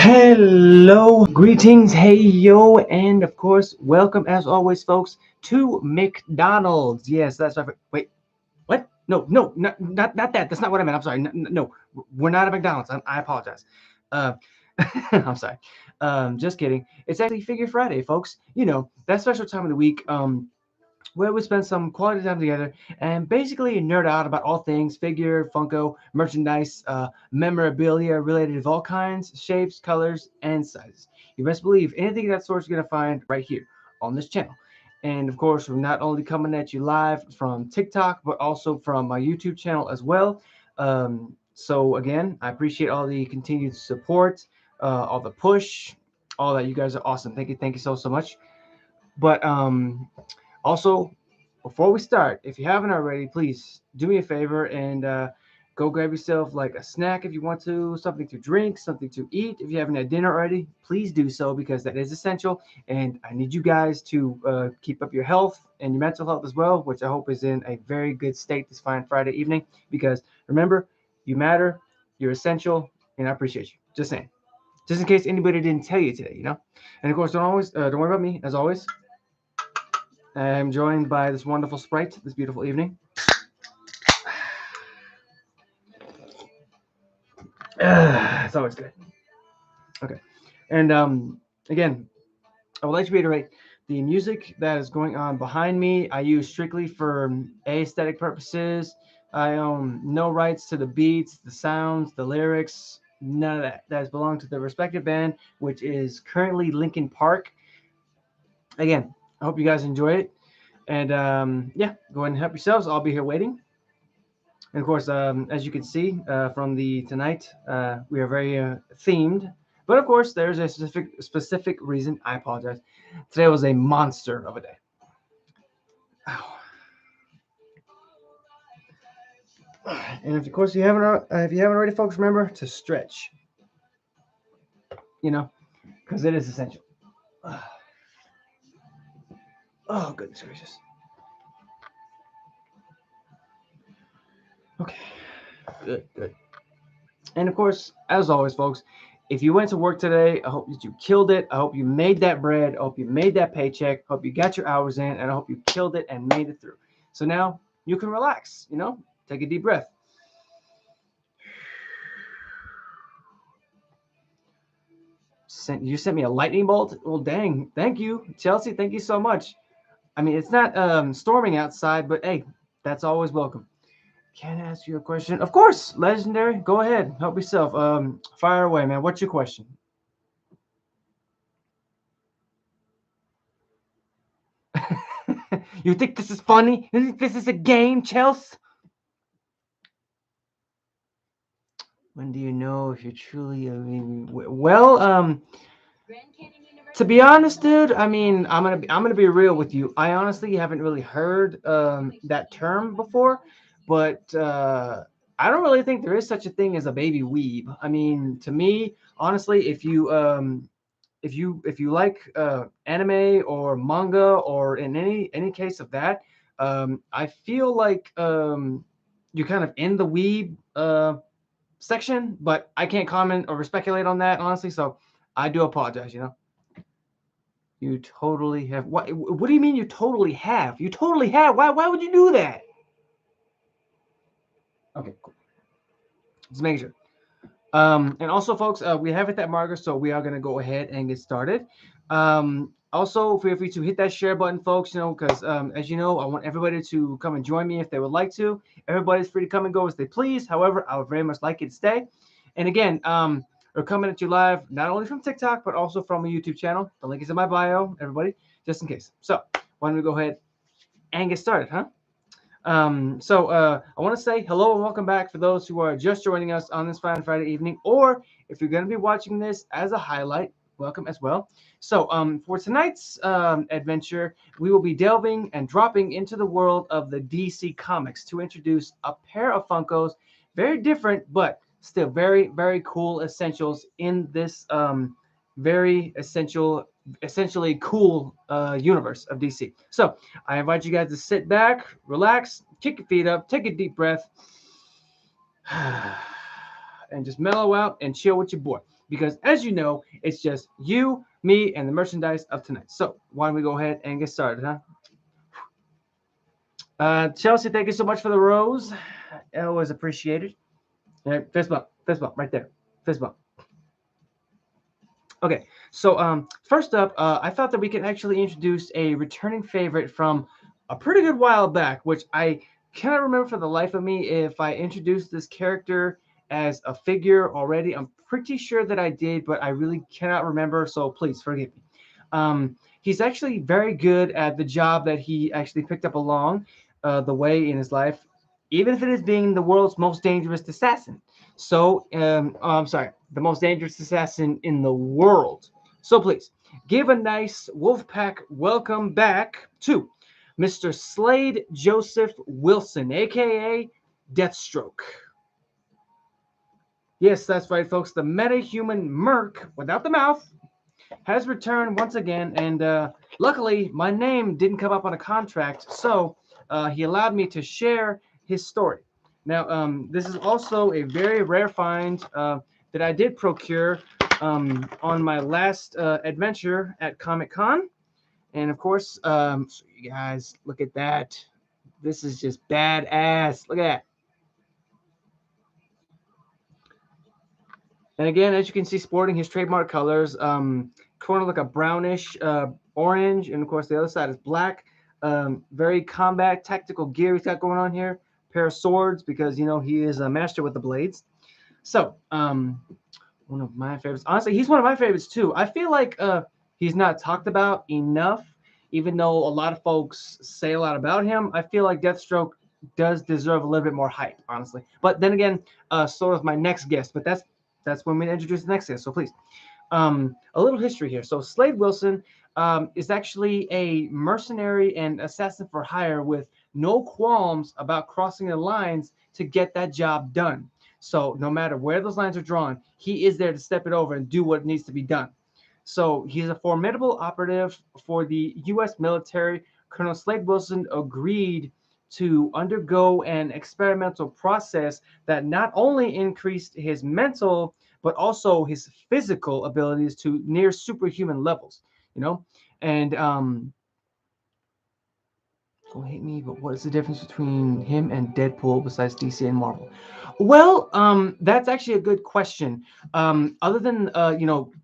Hello, greetings, hey yo, and of course, welcome as always, folks, to McDonald's. Yes, that's right. Wait, what? No, not that. That's not what I meant. I'm sorry. No, we're not at McDonald's. I apologize. Uh, I'm sorry. Just kidding. It's actually Figure Friday, folks. You know, that special time of the week. Where we spend some quality time together and basically nerd out about all things figure, Funko, merchandise, memorabilia related of all kinds, shapes, colors, and sizes. You best believe anything of that sort you're going to find right here on this channel. And of course, we're not only coming at you live from TikTok, but also from my YouTube channel as well. So again, I appreciate all the continued support, all the push, all that. You guys are awesome. Thank you so much. But also, before we start, if you haven't already, please do me a favor and go grab yourself like a snack if you want to, something to drink, something to eat. If you haven't had dinner already, please do so because that is essential. And I need you guys to keep up your health and your mental health as well, which I hope is in a very good state this fine Friday evening. Because remember, you matter, you're essential, and I appreciate you. Just saying. Just in case anybody didn't tell you today, you know. And of course, don't worry about me as always. I'm joined by this wonderful sprite this beautiful evening. It's always good. Okay. And again, I would like to reiterate the music that is going on behind me, I use strictly for aesthetic purposes. I own no rights to the beats, the sounds, the lyrics, none of that. That has belonged to the respective band, which is currently Linkin Park. Again, I hope you guys enjoy it. And yeah, go ahead and help yourselves. I'll be here waiting. And of course, as you can see from the tonight, we are very themed. But of course, there's a specific reason. I apologize. Today was a monster of a day. Ow. And of course, if you haven't already, folks, remember to stretch. You know, because it is essential. Oh goodness gracious. Okay, good. And of course, as always, folks, if you went to work today, I hope that you killed it. I hope you made that bread. I hope you made that paycheck. I hope you got your hours in, and I hope you killed it and made it through. So now you can relax, you know, take a deep breath. You sent me a lightning bolt? Well, dang. Thank you, Chelsea. Thank you so much. I mean, it's not storming outside, but hey, that's always welcome. Can I ask you a question? Of course, legendary. Go ahead. Help yourself. Fire away, man. What's your question? You think this is funny? You think this is a game, Chelsea? When do you know if you're truly? I mean, well, to be honest, dude. I mean, I'm gonna be real with you. I honestly haven't really heard that term before, but I don't really think there is such a thing as a baby weeb. I mean, to me, honestly, if you like anime or manga or in any case of that, I feel like you're kind of in the weeb section, but I can't comment or speculate on that honestly. So I do apologize. You know, you totally have. What do you mean you totally have? You totally have. Why would you do that? Okay, cool. Just making sure. And also, folks, we have hit that marker, so we are going to go ahead and get started. Also, feel free to hit that share button, folks, you know, because as you know, I want everybody to come and join me if they would like to. Everybody's free to come and go as they please. However, I would very much like you to stay. And again, we're coming at you live, not only from TikTok, but also from a YouTube channel. The link is in my bio, everybody, just in case. So why don't we go ahead and get started, huh? I want to say hello and welcome back for those who are just joining us on this fine Friday evening, or if you're going to be watching this as a highlight, welcome as well. So, for tonight's adventure, we will be delving and dropping into the world of the DC Comics to introduce a pair of Funkos, very different, but still very, very cool essentials in this very essentially cool universe of DC. So, I invite you guys to sit back, relax, kick your feet up, take a deep breath, and just mellow out and chill with your boy. because as you know, it's just you, me, and the merchandise of tonight. So why don't we go ahead and get started, huh? Chelsea, thank you so much for the rose. Always appreciated. Fist bump, right there. Fist bump. Okay, so first up, I thought that we could actually introduce a returning favorite from a pretty good while back, which I cannot remember for the life of me if I introduced this character as a figure already. I'm pretty sure that I did, but I really cannot remember, so please forgive me. He's actually very good at the job that he actually picked up along the way in his life, even if it is being the world's most dangerous assassin. So, I'm sorry, the most dangerous assassin in the world. So please give a nice Wolfpack welcome back to Mr. Slade Joseph Wilson, aka Deathstroke. Yes, that's right, folks. The meta-human merc without the mouth has returned once again, and luckily my name didn't come up on a contract, so he allowed me to share his story. Now, this is also a very rare find that I did procure on my last adventure at Comic Con, and of course, so you guys look at that. This is just badass. Look at that. And again, as you can see, sporting his trademark colors, corner like a brownish orange, and of course the other side is black. Very combat tactical gear he's got going on here. Pair of swords because he is a master with the blades. So one of my favorites. Honestly, he's one of my favorites too. I feel like he's not talked about enough, even though a lot of folks say a lot about him. I feel like Deathstroke does deserve a little bit more hype, honestly. But then again, so does my next guest. But that's when we introduce the next guest. So please, a little history here. So Slade Wilson is actually a mercenary and assassin for hire with no qualms about crossing the lines to get that job done. So no matter where those lines are drawn, he is there to step it over and do what needs to be done. So he's a formidable operative for the U.S. military. Colonel Slade Wilson agreed to undergo an experimental process that not only increased his mental but also his physical abilities to near superhuman levels. You know, and don't hate me, but what is the difference between him and Deadpool besides DC and Marvel? Well, that's actually a good question. Other than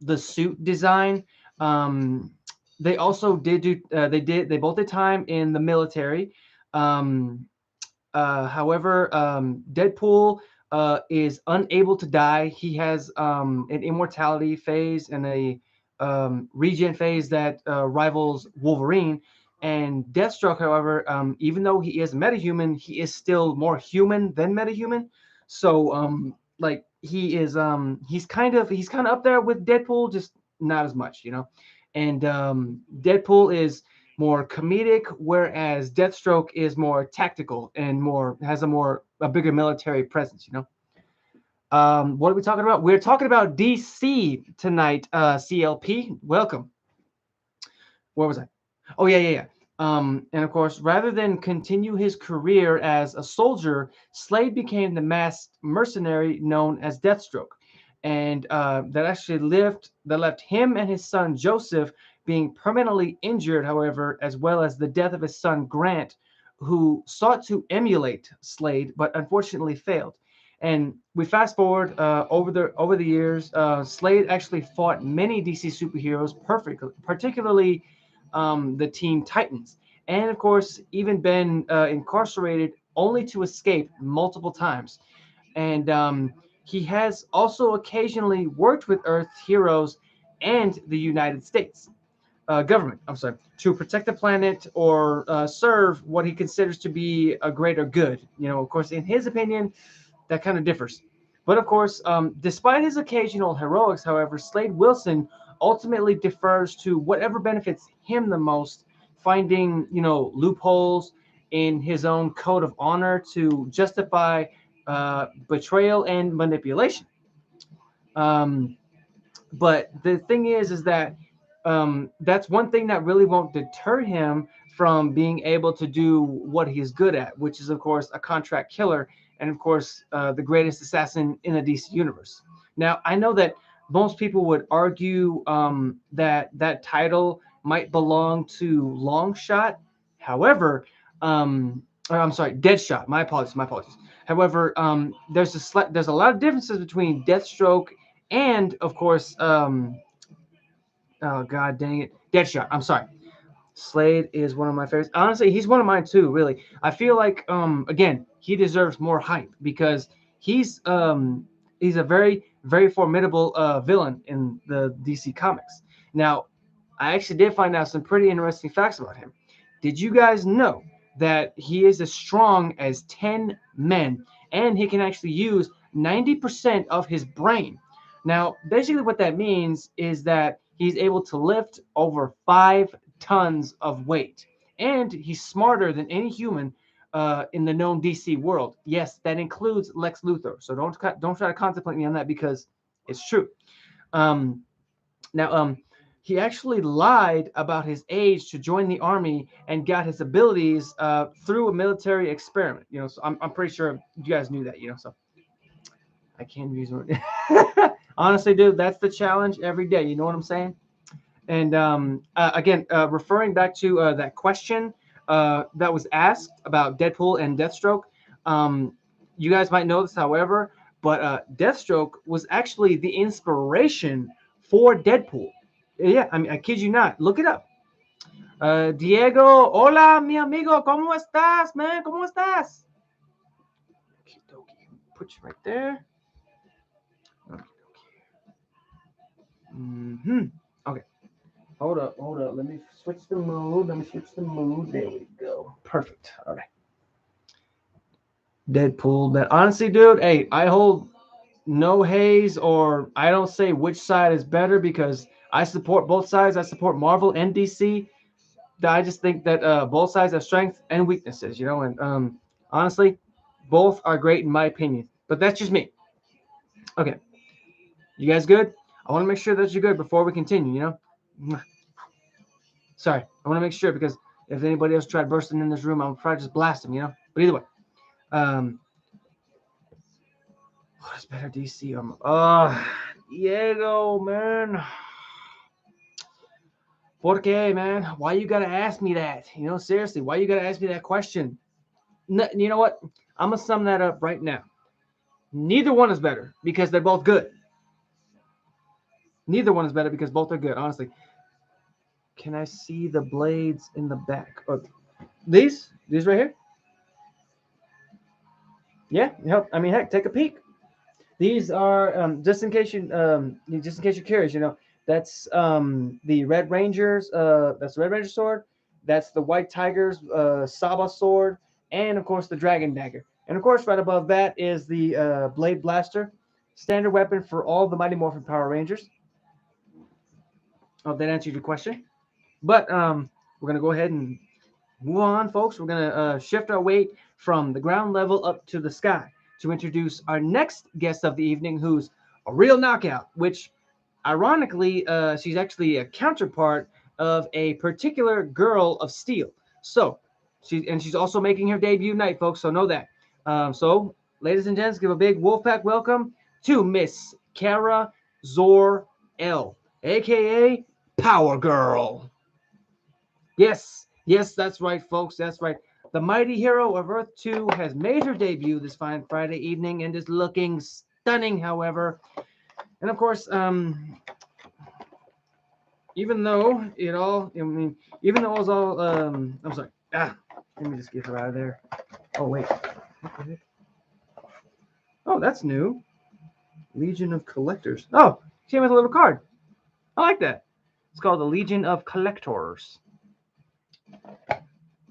the suit design, um, they also did do they both did time in the military. Um, However, Deadpool is unable to die. He has an immortality phase and a regen phase that rivals Wolverine. And Deathstroke, however, even though he is metahuman, he is still more human than metahuman. So, like he's kind of up there with Deadpool, just not as much. And Deadpool is more comedic, whereas Deathstroke is more tactical and more has a bigger military presence. What are we talking about? We're talking about DC tonight. CLP, welcome. Where was I? Oh yeah. And of course, rather than continue his career as a soldier, Slade became the masked mercenary known as Deathstroke, and that left him and his son Joseph being permanently injured. However, as well as the death of his son Grant, who sought to emulate Slade but unfortunately failed. And we fast forward over the years, Slade actually fought many DC superheroes perfectly, particularly the Teen Titans, and of course, even been incarcerated only to escape multiple times. And he has also occasionally worked with Earth's heroes and the United States government. I'm sorry, to protect the planet or serve what he considers to be a greater good. Of course, in his opinion, that kind of differs. But of course, despite his occasional heroics, however, Slade Wilson ultimately defers to whatever benefits him the most, finding loopholes in his own code of honor to justify betrayal and manipulation. Um, but the thing is that that's one thing that really won't deter him from being able to do what he's good at, which is, of course, a contract killer and, of course, the greatest assassin in the DC universe. Now, I know that most people would argue that that title might belong to Longshot. However, I'm sorry, Deadshot. My apologies. My apologies. However, there's a lot of differences between Deathstroke and, of course, oh god dang it, Deadshot. I'm sorry. Slade is one of my favorites. Honestly, he's one of mine too. Really, I feel like again he deserves more hype because he's um he's a very formidable villain in the DC comics. Now, I actually did find out some pretty interesting facts about him. Did you guys know that he is as strong as 10 men and he can actually use 90% of his brain? Now, basically, what that means is that he's able to lift over 5 tons of weight, and he's smarter than any human in the known DC world. Yes, that includes Lex Luthor. So don't try to contemplate me on that because it's true. Um, now, he actually lied about his age to join the army and got his abilities through a military experiment. So I'm pretty sure you guys knew that. So I can't use it. Honestly, dude, that's the challenge every day. You know what I'm saying? And again, referring back to that question that was asked about Deadpool and Deathstroke, um, you guys might know this, however, but Deathstroke was actually the inspiration for Deadpool. Yeah, I mean, I kid you not. Look it up. Diego, hola, mi amigo, ¿cómo estás, man? ¿Cómo estás? Put you right there. Mm-hmm. Okay. Hold up, hold up. Let me switch the mode. There we go. Perfect. All right. Deadpool. That honestly, dude. Hey, I hold no haze, or I don't say which side is better because I support both sides. I support Marvel and DC. I just think that both sides have strengths and weaknesses, and honestly, both are great in my opinion. But that's just me. Okay, you guys good? I want to make sure that you're good before we continue. Sorry, I want to make sure because if anybody else tried bursting in this room, I'll probably just blast them. But either way, um, what is better, DC or Diego, man? ¿Por qué, man? Why you gotta ask me that? Seriously, why you gotta ask me that question? You know what? I'm gonna sum that up right now. Neither one is better because they're both good. Neither one is better because both are good. Honestly, can I see the blades in the back? Oh, these right here. Yeah, I mean, heck, take a peek. These are just in case you're curious. That's the Red Ranger's. That's the Red Ranger sword. That's the White Tiger's Saba sword, and of course the Dragon Dagger. And of course, right above that is the Blade Blaster, standard weapon for all the Mighty Morphin Power Rangers. Hope that answered your question. But we're gonna go ahead and move on, folks. We're going to shift our weight from the ground level up to the sky to introduce our next guest of the evening, who's a real knockout, which ironically, she's actually a counterpart of a particular girl of steel. So, she's also making her debut tonight, folks, so know that. So, ladies and gents, give a big Wolfpack welcome to Miss Kara Zor-El, a.k.a. Power Girl. Yes, that's right, folks. That's right. The mighty hero of Earth 2 has made her debut this fine Friday evening and is looking stunning, however. And of course, even though it was all, I'm sorry. Let me just get her out of there. Oh, wait. What the heck? Oh, that's new. Legion of Collectors. Oh, she came with a little card. I like that. It's called the Legion of Collectors.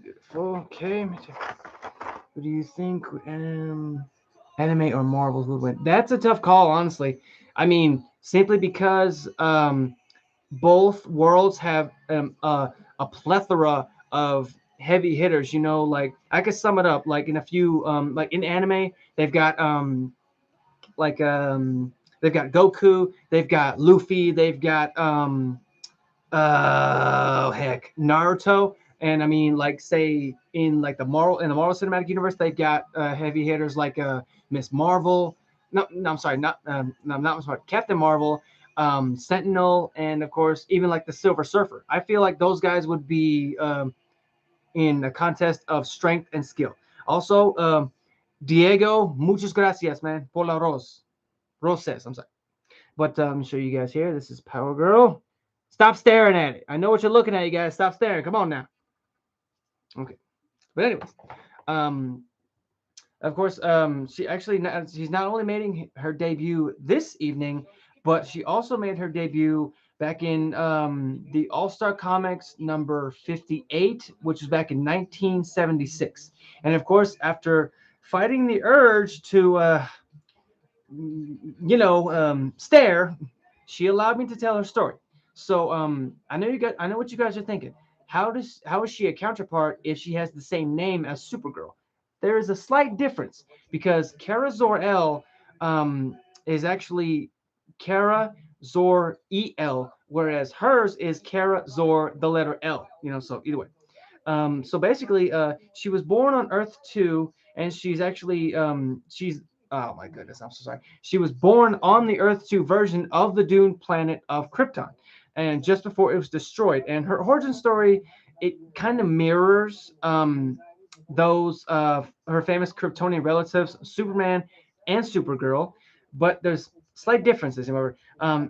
Beautiful. Okay. Who do you think anime or Marvel would win? That's a tough call, honestly. I mean, simply because both worlds have a plethora of heavy hitters. Like I could sum it up like in a few. Like in anime, they've got they've got Goku, they've got Luffy, they've got Naruto. And I mean, like, say in like the Marvel Cinematic Universe, they've got heavy hitters like Miss Marvel. No, I'm sorry, not Miss Marvel. Captain Marvel, Sentinel, and of course even like the Silver Surfer. I feel like those guys would be in a contest of strength and skill. Also, Diego, muchas gracias, man, por la roses. I'm sorry, but let me show you guys here. This is Power Girl. Stop staring at it. I know what you're looking at, you guys. Stop staring. Come on now. Okay, but anyways, um, of course, she's not only making her debut this evening, but she also made her debut back in the All Star Comics number 58, which was back in 1976. And of course, after fighting the urge to, stare, she allowed me to tell her story. So I know what you guys are thinking. How is she a counterpart if she has the same name as Supergirl? There is a slight difference because Kara Zor-El is actually Kara Zor-El, whereas hers is Kara Zor the letter L. So either way. So basically, she was born on Earth 2, and she's oh my goodness, I'm so sorry. She was born on the Earth 2 version of the doomed planet of Krypton, and just before it was destroyed. And her origin story, it kind of mirrors those her famous Kryptonian relatives, Superman and Supergirl, but there's slight differences. However,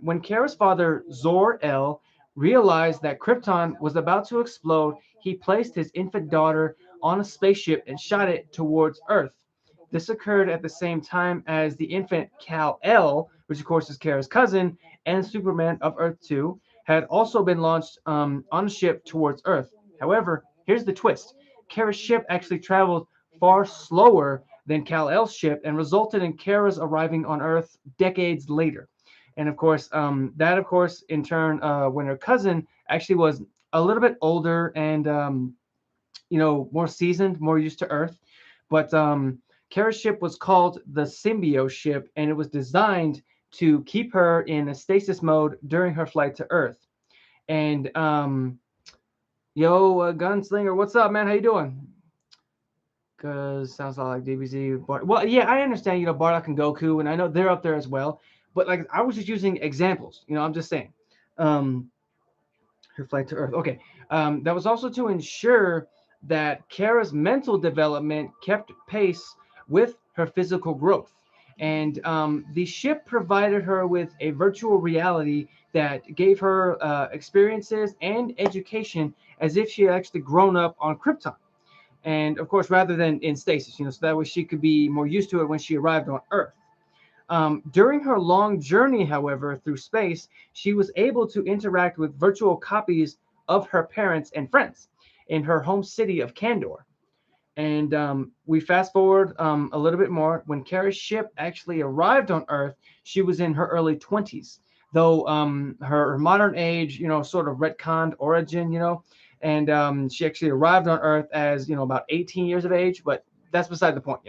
when Kara's father Zor-El realized that Krypton was about to explode, he placed his infant daughter on a spaceship and shot it towards Earth. This occurred at the same time as the infant Kal-El, which of course is Kara's cousin, and Superman of Earth 2, had also been launched on a ship towards Earth. However, here's the twist. Kara's ship actually traveled far slower than Kal-El's ship and resulted in Kara's arriving on Earth decades later. And of course, that of course in turn, when her cousin actually was a little bit older and more seasoned, more used to Earth, but Kara's ship was called the Symbiote ship, and it was designed to keep her in a stasis mode during her flight to Earth. And Gunslinger, what's up, man? How you doing? Because sounds a lot like DBZ. Well, yeah, I understand. Bardock and Goku, and I know they're up there as well. But like, I was just using examples. I'm just saying. Um, her flight to Earth. Okay. That was also to ensure that Kara's mental development kept pace with her physical growth. And the ship provided her with a virtual reality that gave her experiences and education as if she had actually grown up on Krypton. And of course, rather than in stasis, so that way she could be more used to it when she arrived on Earth. During her long journey, however, through space, she was able to interact with virtual copies of her parents and friends in her home city of Kandor. And we fast forward a little bit more. When Kara's ship actually arrived on Earth, she was in her early 20s, though her modern age, sort of retconned origin, and she actually arrived on Earth as, about 18 years of age, but that's beside the point,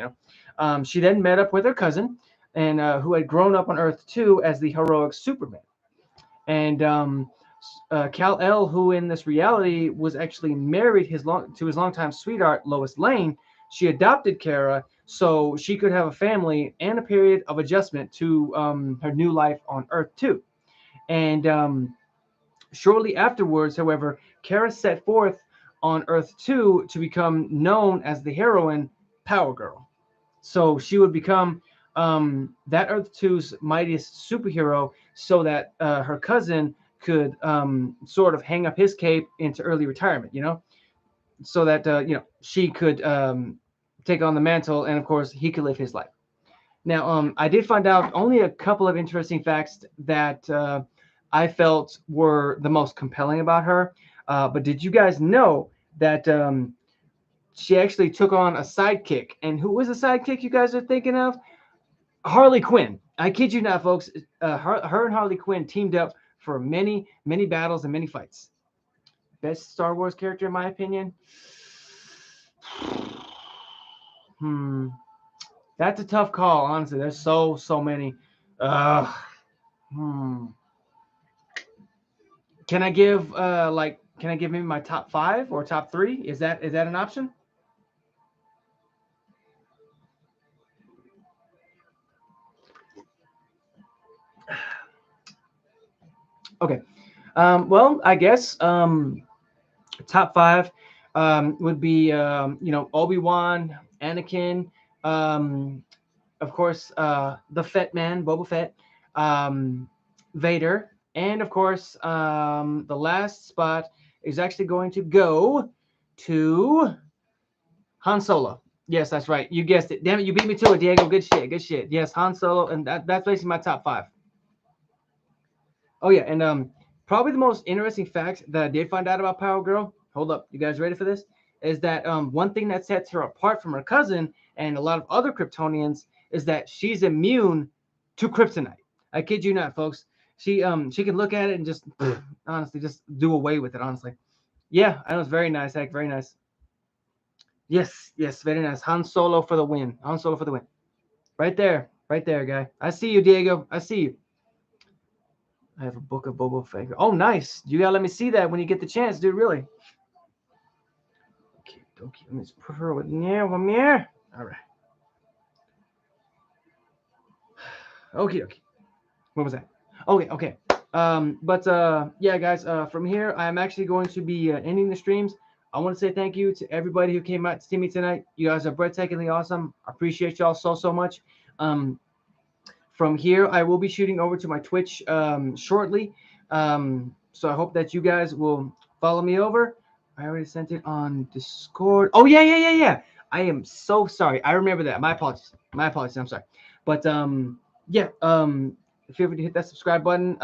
She then met up with her cousin, and who had grown up on Earth too as the heroic Superman. And Kal-El, who in this reality was actually married to his longtime sweetheart Lois Lane, she adopted Kara so she could have a family and a period of adjustment to her new life on Earth too. And shortly afterwards, however, Kara set forth on Earth 2 to become known as the heroine Power Girl. So she would become that Earth 2's mightiest superhero so that her cousin could sort of hang up his cape into early retirement, so that, she could take on the mantle, and of course he could live his life. Now, I did find out only a couple of interesting facts that I felt were the most compelling about her. But did you guys know that she actually took on a sidekick? And who was the sidekick you guys are thinking of? Harley Quinn. I kid you not, folks. Her and Harley Quinn teamed up for many, many battles and many fights. Best Star Wars character, in my opinion. That's a tough call, honestly. There's so many. Hmm. Can I give can I give maybe my top 5 or top 3? Is that an option? Okay. Well, I guess top five would be Obi-Wan, Anakin, um, of course the Fett Man, Boba Fett, um, Vader, and of course the last spot is actually going to go to Han Solo. Yes, that's right. You guessed it. Damn it, you beat me to it, Diego. Good shit. Good shit. Yes, Han Solo, and that's basically my top five. Oh yeah, and probably the most interesting fact that I did find out about Power Girl. Hold up, you guys ready for this? Is that one thing that sets her apart from her cousin and a lot of other Kryptonians is that she's immune to kryptonite. I kid you not, folks. She can look at it and just honestly just do away with it. Honestly, yeah, I know it's very nice. Heck, very nice. Yes, yes, very nice. Han Solo for the win. Han Solo for the win. Right there, guy. I see you, Diego. I see you. I have a book of Boba Fett. Oh, nice. You gotta let me see that when you get the chance, dude. Really. Okay, okay. Let me just put her with here. All right. Okay, okay. What was that? Okay, okay. But yeah, guys. From here, I'm actually going to be ending the streams. I want to say thank you to everybody who came out to see me tonight. You guys are breathtakingly awesome. I appreciate y'all so much. Um, from here, I will be shooting over to my Twitch shortly. So I hope that you guys will follow me over. I already sent it on Discord. Oh yeah, yeah, yeah, yeah. I am so sorry. I remember that. My apologies. My apologies. I'm sorry. But yeah. Feel free to hit that subscribe button.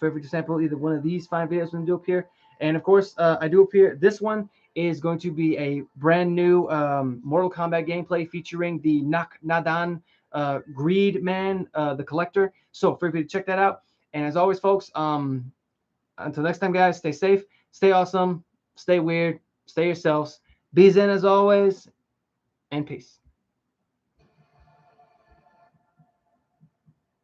Feel free to sample either one of these fine videos when I do appear. And of course, I do appear. This one is going to be a brand new Mortal Kombat gameplay featuring the Nadan Greed Man, the Collector. So feel free to check that out. And as always, folks, until next time, guys, stay safe, stay awesome, stay weird, stay yourselves, be zen as always, and peace.